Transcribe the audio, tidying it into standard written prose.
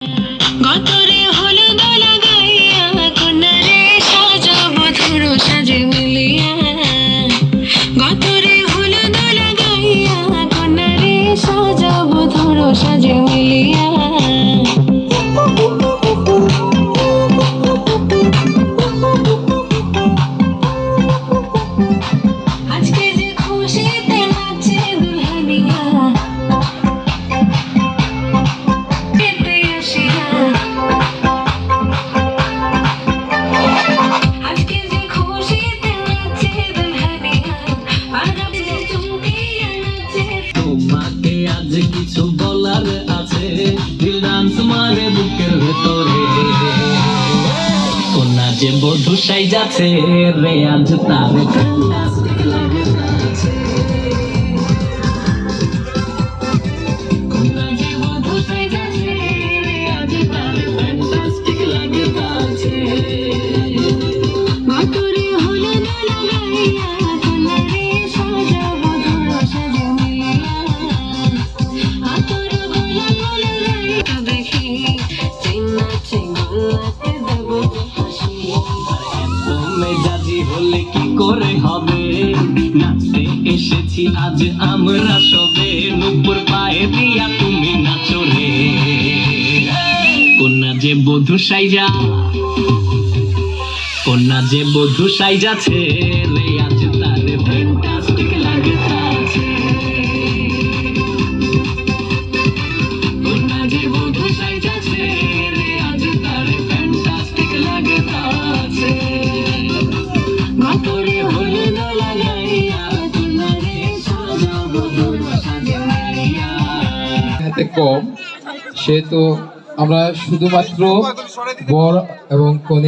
গতরে হলুদ লাগাইয়া কন্যারে সাজাবো ধরো সাজে মিলিয়া গতরে হলুদ লাগাইয়া কন্যারে সাজাবো ধরো সাজে মিলিয়া আজকে যে খুশিতে নাচে দুলহানিয়া তোমাকে আজ কিছু বলার আছে দিল ডান্স মারে বুকের ভেতরে কোনা যে বধূ সাইজাছে রে আজ তারে ফ্যান্টাস্টিক লাগতাছে কোনা যে বধূ সাইজাছে রে আজ তারে ফ্যান্টাস্টিক লাগতাছে গতরে হলুদ লাগাইয়া কন্যারে সাজাবো ধরো সাজে মিলিয়া আতর গোলাপ লাগাইয়া দেখি চিন্নাচে গোলাপে দেবো হাসি মেজাজি হলে কি করে হবে নাচতে এসেছি আজ আমরা সবে নুপুর পায়ে দিয়া তুমি নাচো রে কন্যা যে বধূ সাইজা কন্যা যে বধূ সাইজাছে রে আজ তারে ফ্যান্টাস্টিক লাগতাছে কন্যা যে বধূ সাইজাছে রে আজ তারে ফ্যান্টাস্টিক লাগতাছে গতরে হলুদ লাগাইয়া কন্যারে সাজাবো ধরো সাজে মিলিয়া হাতে কম সেহেতু আমরা শুধুমাত্র বর এবং কনে